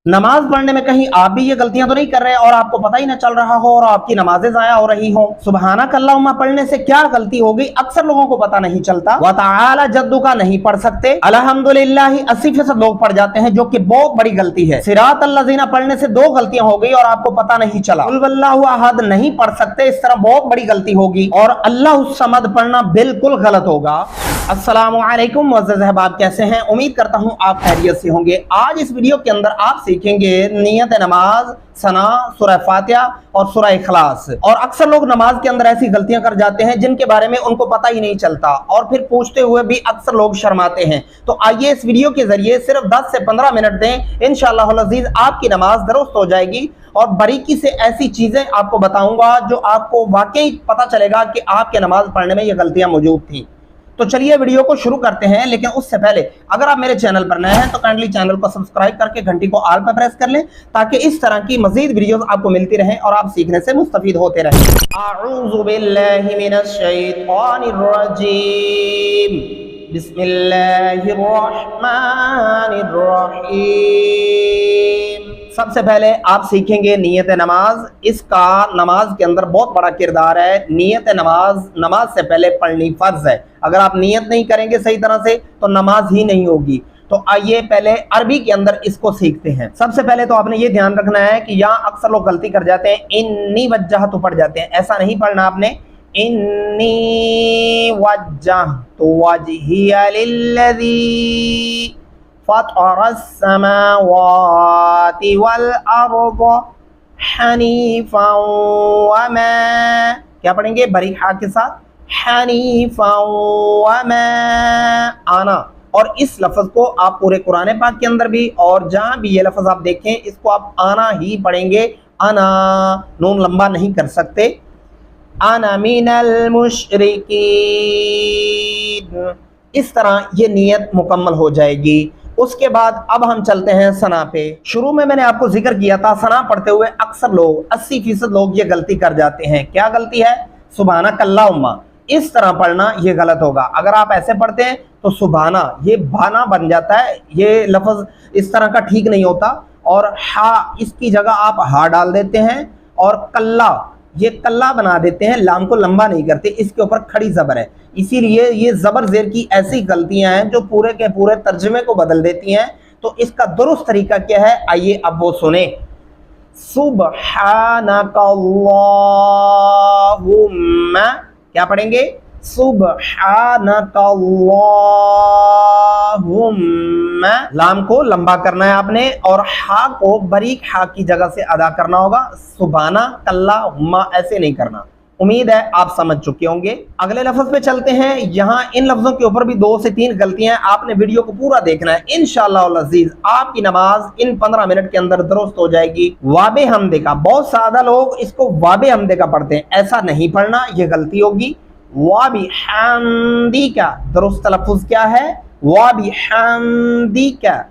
नमाज पढ़ने में कहीं आप भी ये गलतियां तो नहीं कर रहे और आपको पता ही ना चल रहा हो और आपकी नमाजें जाया हो रही हो। सुबहानक अल्लाहुम्मा पढ़ने से क्या गलती हो गई, अक्सर लोगों को पता नहीं चलता। व तआला जद्दू का नहीं पढ़ सकते, अल्हम्दुलिल्लाह 80% लोग पढ़ जाते हैं, जो कि बहुत बड़ी गलती है। सिरात अल्लज़ीना पढ़ने से 2 गलतियां हो गई और आपको पता नहीं चला। कुल वल्लाहु अहद नहीं पढ़ सकते, इस तरह बहुत बड़ी गलती होगी और अल्लाहुस समद पढ़ना बिल्कुल गलत होगा। अस्सलामु अलैकुम मुअज़्ज़ज़ अहबाब, कैसे हैं? उम्मीद करता हूं आप खैरियत से होंगे। आज इस वीडियो के अंदर आप सीखेंगे नियत नमाज, सना, सूरह फातिहा और सूरह इखलास। और अक्सर लोग नमाज के अंदर ऐसी गलतियां कर जाते हैं जिनके बारे में उनको पता ही नहीं चलता और फिर पूछते हुए भी अक्सर लोग शर्माते हैं। तो आइए इस वीडियो के जरिए सिर्फ 10 से 15 मिनट दें, इंशाअल्लाह अज़ीज आपकी नमाज दुरुस्त हो जाएगी और बारीकी से ऐसी चीजें आपको बताऊंगा जो आपको वाकई पता चलेगा कि आपके नमाज पढ़ने में ये गलतियां मौजूद थी। तो चलिए वीडियो को शुरू करते हैं, लेकिन उससे पहले अगर आप मेरे चैनल पर नए हैं तो काइंडली चैनल को सब्सक्राइब करके घंटी को ऑल पर प्रेस कर लें ताकि इस तरह की मजीद वीडियोस आपको मिलती रहें और आप सीखने से मुस्तफीद होते रहें। अऊज़ु बिल्लाहि मिनश शैतानिर रजीम, बिस्मिल्लाहिर रहमानिर रहीम। सबसे पहले आप सीखेंगे नियत नमाज। इसका नमाज के अंदर बहुत बड़ा किरदार है। नियत नमाज से पहले पढ़नी फर्ज है। अगर आप नियत नहीं करेंगे सही तरह से तो नमाज ही नहीं होगी। तो आइए पहले अरबी के अंदर इसको सीखते हैं। सबसे पहले तो आपने ये ध्यान रखना है कि यहाँ अक्सर लोग गलती कर जाते हैं, इन्नी वज्जहतु पढ़ जाते हैं। ऐसा नहीं पढ़ना आपने, इन्नी वज्जहतु वजहिया लिल्लज़ी फ़तरस्समावाति वल अर्द हनीफ़न वमा, क्या पढ़ेंगे बरीक हा के साथ, हनीफ़न वमा आना। और इस लफ्ज़ को आप पूरे कुरान पाक के अंदर भी और जहाँ भी ये लफ्ज़ आप देखें इसको आप आना ही पढ़ेंगे। आना, नून लंबा नहीं कर सकते। आना मिनल मुशरिकीन, इस तरह ये नियत मुकम्मल हो जाएगी। उसके बाद अब हम चलते हैं सना पे। शुरू में मैंने आपको जिक्र किया था सना पढ़ते हुए अक्सर लोग 80% लोग ये गलती कर जाते हैं। क्या गलती है? सुबहानक अल्लाहुम्मा, इस तरह पढ़ना ये गलत होगा। अगर आप ऐसे पढ़ते हैं तो सुबहाना ये भाना बन जाता है, ये लफ्ज़ इस तरह का ठीक नहीं होता। और हा, इसकी जगह आप हा डाल देते हैं और कल्ला, ये कल्ला बना देते हैं, लाम को लंबा नहीं करते, इसके ऊपर खड़ी जबर है। इसीलिए ये जबर जेर की ऐसी गलतियां हैं जो पूरे के पूरे तर्जुमे को बदल देती हैं। तो इसका दुरुस्त तरीका क्या है, आइए अब वो सुने। सुब्हानकल्लाहुम्मा, क्या पढ़ेंगे? सुब्हानकल्लाहुम्मा, लाम को लंबा करना है आपने और हा को बारीक हा की जगह से अदा करना होगा। सुब्हानकल्लाहुम्मा ऐसे नहीं करना। उम्मीद है आप समझ चुके होंगे। अगले लफ्ज पे चलते हैं। यहाँ इन लफ्जों के ऊपर भी 2 से 3 गलतियां हैं, आपने वीडियो को पूरा देखना है। इंशाअल्लाह अज़ीज आपकी नमाज इन 15 मिनट के अंदर दुरुस्त हो जाएगी। वाबे हमदे का, बहुत सादा लोग इसको वाबे हमदे का पढ़ते हैं, ऐसा नहीं पढ़ना, यह गलती होगी। वाबी हमदी का दुरुस्त लफ्ज क्या है? वाबी हमदी का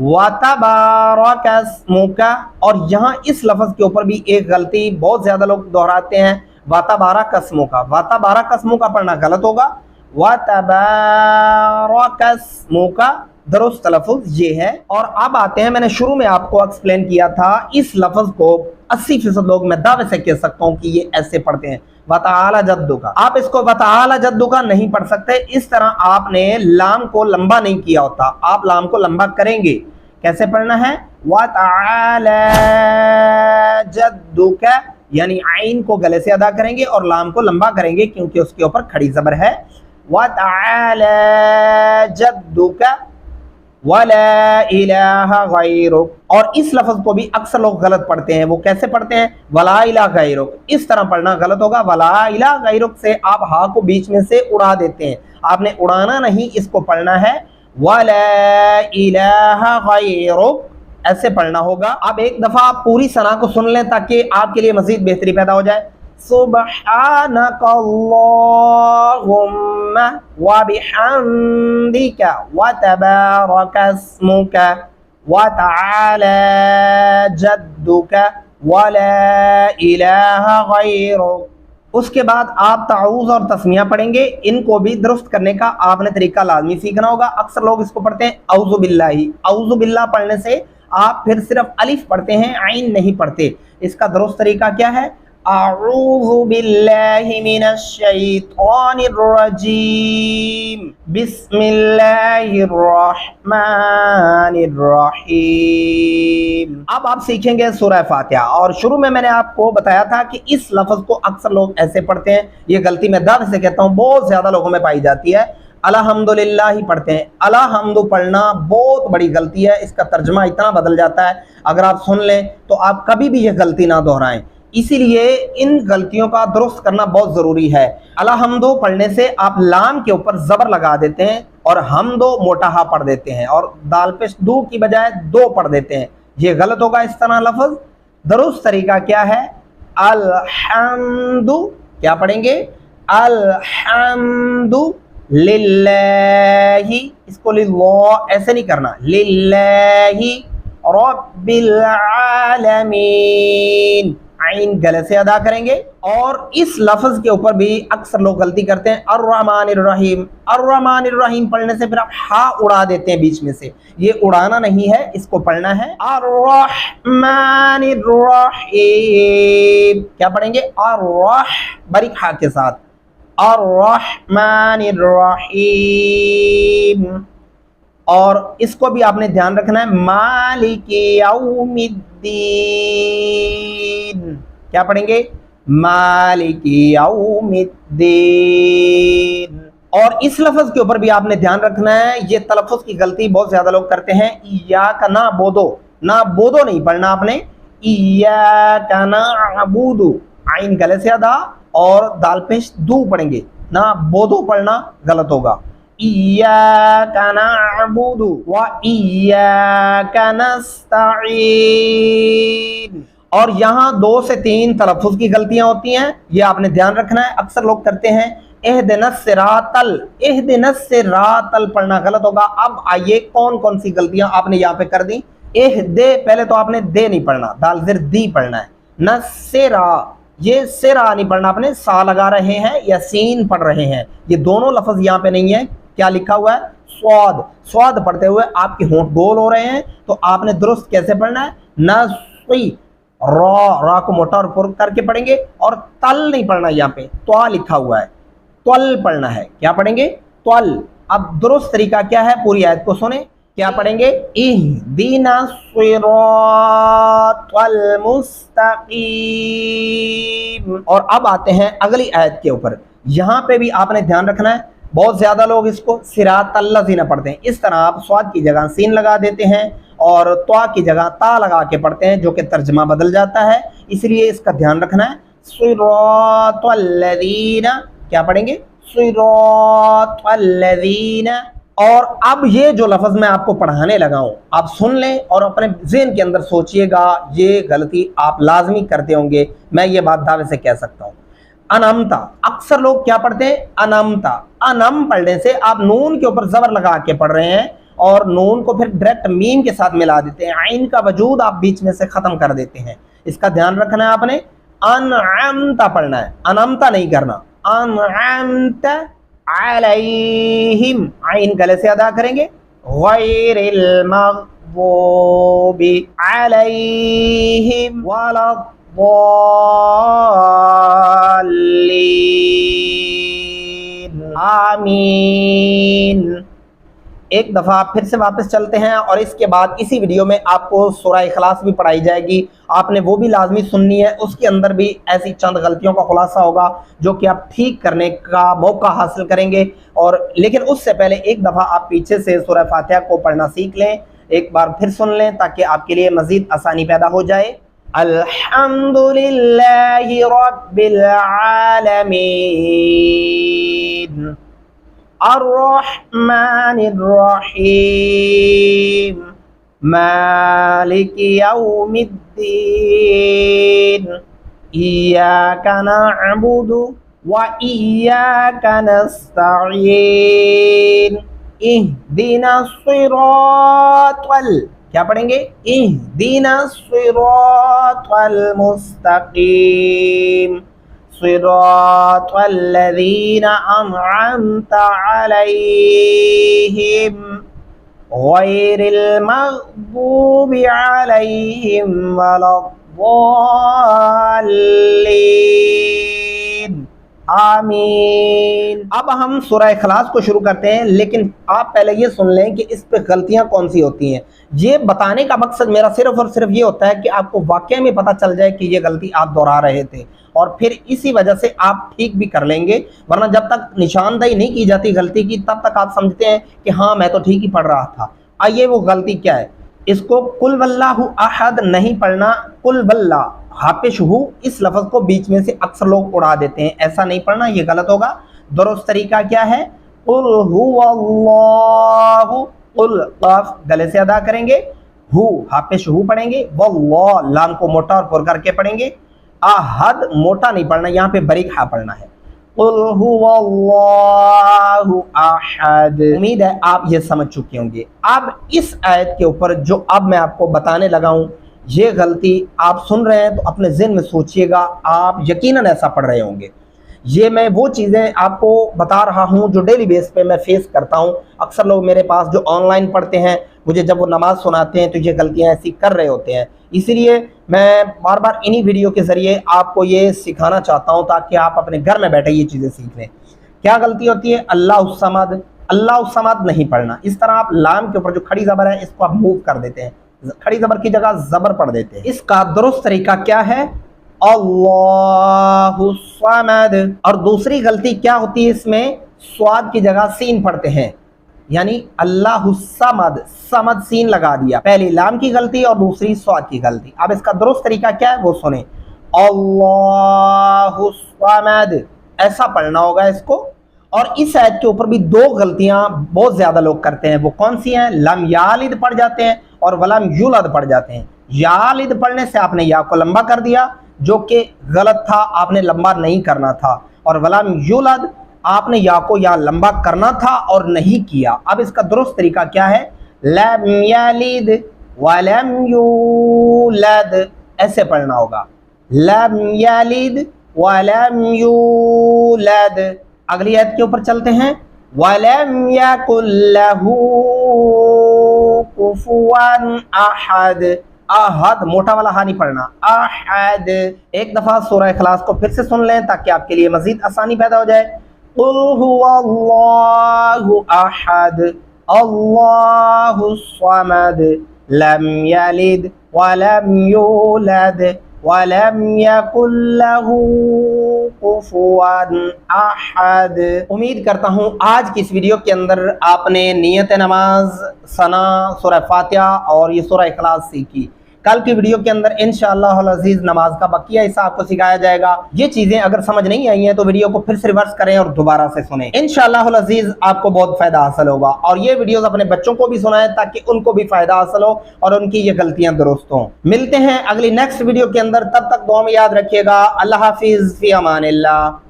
वतबारकस्मुका। और यहाँ इस लफ्ज के ऊपर भी एक गलती बहुत ज्यादा लोग दोहराते हैं, वतबारकस्मुका। वतबारकस्मुका पढ़ना गलत होगा, वतबारकस्मुका दुरुस्त लफ्ज ये है। और अब आते हैं, मैंने शुरू में आपको एक्सप्लेन किया था, इस लफ्ज को 80% लोग मैं दावे से कह सकता हूँ कि ये ऐसे पढ़ते हैं, वतआला जद्दू का। आप इसको वतआला जद्दू का नहीं पढ़ सकते, इस तरह आपने लाम को लंबा नहीं किया होता। आप लाम को लंबा करेंगे, कैसे पढ़ना है? वतआला जद्दू का, यानी आइन को गले से अदा करेंगे और लाम को लंबा करेंगे क्योंकि उसके ऊपर खड़ी जबर है। वतआला जद्दू का वला इलाहा गैरुक। और इस लफ्ज को भी अक्सर लोग गलत पढ़ते हैं। वो कैसे पढ़ते हैं? वला इलाहा गैरुक, इस तरह पढ़ना गलत होगा। वला इलाहा गैरुक से आप हा को बीच में से उड़ा देते हैं, आपने उड़ाना नहीं, इसको पढ़ना है वला इलाहा गैरुक, ऐसे पढ़ना होगा। अब एक दफा आप पूरी सना को सुन लें ताकि आपके लिए मजीद बेहतरी पैदा हो जाए। सुब्हानकल्लाहुम्मा व बिहम्दिका व तबारकस्मुका व तआला जद्दुका व ला इलाहा गैरुक। उसके बाद आप ताऊज़ और तस्मिया पढ़ेंगे। इनको भी दुरुस्त करने का आपने तरीका लाजमी सीखना होगा। अक्सर लोग इसको पढ़ते हैं औज़ु बिल्लाही। औज़ु बिल्लाह पढ़ने से आप फिर सिर्फ अलिफ पढ़ते हैं, आइन नहीं पढ़ते। इसका दुरुस्त तरीका क्या है? अऊज़ु बिल्लाहि मिनश शैतानिर रजीम, बिस्मिल्लाहिर रहमानिर रहीम। अब आप सीखेंगे सूरह फातिहा। और शुरू में मैंने आपको बताया था कि इस लफ्ज़ को अक्सर लोग ऐसे पढ़ते हैं, ये गलती मैं दावे से कहता हूँ बहुत ज़्यादा लोगों में पाई जाती है, अलहम्दुलिल्लाह ही पढ़ते हैं। अलहम्दु पढ़ना बहुत बड़ी गलती है, इसका तर्जुमा इतना बदल जाता है, अगर आप सुन लें तो आप कभी भी यह गलती ना दोहराएं। इसीलिए इन गलतियों का दुरुस्त करना बहुत ज़रूरी है। अलहम्दु पढ़ने से आप लाम के ऊपर ज़बर लगा देते हैं और हमदो मोटा हा पढ़ देते हैं और दाल पेश दो की बजाय दो पढ़ देते हैं, ये गलत होगा इस तरह लफ्ज़। दुरुस्त तरीका क्या है? अलहम्दु क्या पढ़ेंगे? अलहम्दु लिल्लाही, इसको लिल्लाह ऐसे नहीं करना, लिल्लाही रब्बिल आलमीन, आइन गले से अदा करेंगे। और इस लफ्ज़ के ऊपर भी अक्सर लोग गलती करते हैं, अर्रहमानिर रहीम। अर्रहमानिर रहीम पढ़ने से फिर आप हा उड़ा देते हैं बीच में से, ये उड़ाना नहीं है, इसको पढ़ना है अर्रहमानिर रहीम। क्या पढ़ेंगे? बारीक हा के साथ, अर्रहमानिर रहीम। और इसको भी आपने ध्यान रखना है, मालिकी यौमिद्दीन। क्या पढ़ेंगे? मालिकी यौमिद्दीन। और इस लफ्ज़ के ऊपर भी आपने ध्यान रखना है, ये तलफ़्फ़ुज़ की गलती बहुत ज़्यादा लोग करते हैं। इय्याका नअबुदु, नअबुदु नहीं पढ़ना आपने, इय्याका नअबुदु, आइन गले से अदा और दाल पेश दू पढ़ेंगे, नअबुदु पढ़ना गलत होगा। इय्याका नअबुदु व इय्याका नस्तईन। और यहाँ 2 से 3 तलफ़्फ़ुज़ की गलतियां होती हैं, ये आपने ध्यान रखना है, अक्सर लोग करते हैं। इहदिनस सिरातल पढ़ना गलत होगा। अब आइए कौन कौन सी गलतियां आपने यहाँ पे कर दी। इहदे, पहले तो आपने दे नहीं पढ़ना, दाल ज़िर दी पढ़ना है। नस्सिरा, ये सिरा नहीं पढ़ना, आपने सा लगा रहे हैं या सीन पढ़ रहे हैं, ये दोनों लफ्ज़ यहाँ पे नहीं है। क्या लिखा हुआ है? स्वाद। स्वाद पढ़ते हुए आपके होंठ गोल हो रहे हैं, तो आपने दुरुस्त कैसे पढ़ना है? नस्वी, रा को मोटा और पुर करके पढ़ेंगे। और तल नहीं पढ़ना, यहाँ पे त्वा लिखा हुआ है, त्वल पढ़ना है। क्या पढ़ेंगे? त्वल। अब दुरुस्त तरीका क्या है? पूरी आयत को सुने। क्या पढ़ेंगे? इहदिनस सिरातल मुस्तकीम। और अब आते हैं अगली आयत के ऊपर, यहाँ पे भी आपने ध्यान रखना है, बहुत ज्यादा लोग इसको सिरातल लज़ीना पढ़ते हैं। इस तरह आप स्वाद की जगह सीन लगा देते हैं और त्वा की जगह ता लगा के पढ़ते हैं, जो कि तर्जमा बदल जाता है, इसलिए इसका ध्यान रखना है। सिरातल लज़ीना, क्या पढ़ेंगे? सिरातल लज़ीना। और अब ये जो लफ्ज़ मैं आपको पढ़ाने लगा हूँ, आप सुन लें और अपने ज़हन के अंदर सोचिएगा, ये गलती आप लाजमी करते होंगे, मैं ये बात दावे से कह सकता हूँ। अनमता, अक्सर लोग क्या पढ़ते हैं? अनमता। अनम पढ़ने से आप नून के ऊपर ज़बर लगा के पढ़ रहे हैं और नून को फिर डायरेक्ट मीम के साथ मिला देते हैं, आइन का वजूद आप बीच में से ख़त्म कर देते हैं। इसका ध्यान रखना है आपने। अनअमता पढ़ना है, अनमता नहीं करना। अनअमता अलैहिम, आइन गले से अदा करेंगे। गैरिल मग़ज़ूबि अलैहिम वलद्दाल्लीन, आमीन। एक दफ़ा फिर से वापस चलते हैं और इसके बाद इसी वीडियो में आपको सूरह इखलास भी पढ़ाई जाएगी, आपने वो भी लाजमी सुननी है। उसके अंदर भी ऐसी चंद गलतियों का खुलासा होगा जो कि आप ठीक करने का मौका हासिल करेंगे। और लेकिन उससे पहले एक दफ़ा आप पीछे से सूरह फातिहा को पढ़ना सीख लें, एक बार फिर सुन लें ताकि आपके लिए मज़ीद आसानी पैदा हो जाए। अल्हम्दुलिल्लाहि रब्बिल आलमीन, अर्रहमानिर रहीम, मालिकी यौमिद्दीन, इय्याका नअबुदु व इय्याका नस्तईन, इहदिनस सिरातल, क्या पढ़ेंगे? इहदिनस सिरातल मुस्तकीम, सिरातल लज़ीना अनअमता अलैहिम गैरिल मग़दूबि अलैहिम वलद्दाल्लीन। आमीन। अब हम सूरह इखलास को शुरू करते हैं, लेकिन आप पहले ये सुन लें कि इस पे गलतियां कौन सी होती हैं। ये बताने का मकसद मेरा सिर्फ और सिर्फ ये होता है कि आपको वाकई में पता चल जाए कि ये गलती आप दोहरा रहे थे, और फिर इसी वजह से आप ठीक भी कर लेंगे। वरना जब तक निशानदेही नहीं की जाती गलती की, तब तक आप समझते हैं कि हाँ मैं तो ठीक ही पढ़ रहा था। आइए वो गलती क्या है। इसको कुल वल्लाहु अहद नहीं पढ़ना, कुल वल्ला हाफिश हु, इस लफ्ज़ को बीच में से अक्सर लोग उड़ा देते हैं, ऐसा नहीं पढ़ना, ये गलत होगा। दुरुस्त तरीका क्या है, कुल हुवल्लाहु, कुल काफ गले से अदा करेंगे, हु हाफिश हु पढ़ेंगे, वल्लाह लाम को मोटा और पुर करके पढ़ेंगे, अहद मोटा नहीं पढ़ना, यहाँ पे बारीक हा पढ़ना है। कुल हुवल्लाहु अहद। उम्मीद है आप ये समझ चुके होंगे। अब इस आयत के ऊपर जो अब मैं आपको बताने लगा हूँ, ये गलती आप सुन रहे हैं तो अपने ज़हन में सोचिएगा, आप यकीनन ऐसा पढ़ रहे होंगे। ये मैं वो चीज़ें आपको बता रहा हूँ जो डेली बेस पे मैं फेस करता हूँ। अक्सर लोग मेरे पास जो ऑनलाइन पढ़ते हैं, मुझे जब वो नमाज सुनाते हैं तो ये गलतियाँ ऐसी कर रहे होते हैं। इसलिए मैं बार बार इन्हीं वीडियो के ज़रिए आपको ये सिखाना चाहता हूँ ताकि आप अपने घर में बैठे ये चीज़ें सीख लें। क्या गलती होती है, अल्लाहु समद, अल्लाहु समद नहीं पढ़ना। इस तरह आप लाम के ऊपर जो खड़ी ज़बर है इसको आप मूव कर देते हैं, खड़ी ज़बर की जगह ज़बर पढ़ देते हैं। इसका दुरुस्त तरीका क्या है, अल्लाहु समद। और दूसरी गलती क्या होती है, इसमें स्वाद की जगह सीन पढ़ते हैं, यानी अल्लाहु समद, समद सीन लगा दिया। पहली लाम की गलती और दूसरी स्वाद की गलती। अब इसका दुरुस्त तरीका क्या है वो सुने, अल्लाहु समद ऐसा पढ़ना होगा इसको। और इस आयत के ऊपर भी दो गलतियां बहुत ज्यादा लोग करते हैं, वो कौन सी हैं, लम यालिद पढ़ जाते हैं और वलम युलद पढ़ जाते हैं। यालिद पढ़ने से आपने या को लंबा कर दिया जो कि गलत था, आपने लंबा नहीं करना था, और वलम युलद आपने या को या लंबा करना था और नहीं किया। अब इसका दुरुस्त तरीका क्या है, लम यालिद वलम युलद ऐसे पढ़ना होगा, लम यालिद वलम युलद। अगली आयत के ऊपर चलते हैं, वलम यकुल लहू कुफुवन अहद, अहद मोटा वाला हा नहीं पढ़ना, अहद। एक दफा सूरह इखलास को फिर से सुन लें ताकि आपके लिए मजीद आसानी पैदा हो जाए। कुल हुवल्लाहु अहद, अल्लाहु समद, लम यलिद वलम यूलद वलम यकुल लहू कुफुवन अहद। उम्मीद करता हूँ आज की इस वीडियो के अंदर आपने नियत नमाज, सना, सूरह फातिहा और ये सूरह इखलास सीखी। कल की वीडियो के अंदर इंशाअल्लाह अज़ीज़ नमाज का बकिया हिस्सा आपको सिखाया जाएगा। ये चीजें अगर समझ नहीं आई हैं तो वीडियो को फिर से रिवर्स करें और दोबारा से सुनें, इंशाअल्लाह अज़ीज़ आपको बहुत फायदा हासिल होगा। और ये वीडियोस अपने बच्चों को भी सुनाएं ताकि उनको भी फायदा हासिल हो और उनकी ये गलतियां दुरुस्त हों। मिलते हैं अगली नेक्स्ट वीडियो के अंदर, तब तक दुआ में याद रखिएगा। अल्लाह हाफिज़, फी अमानिल्लाह।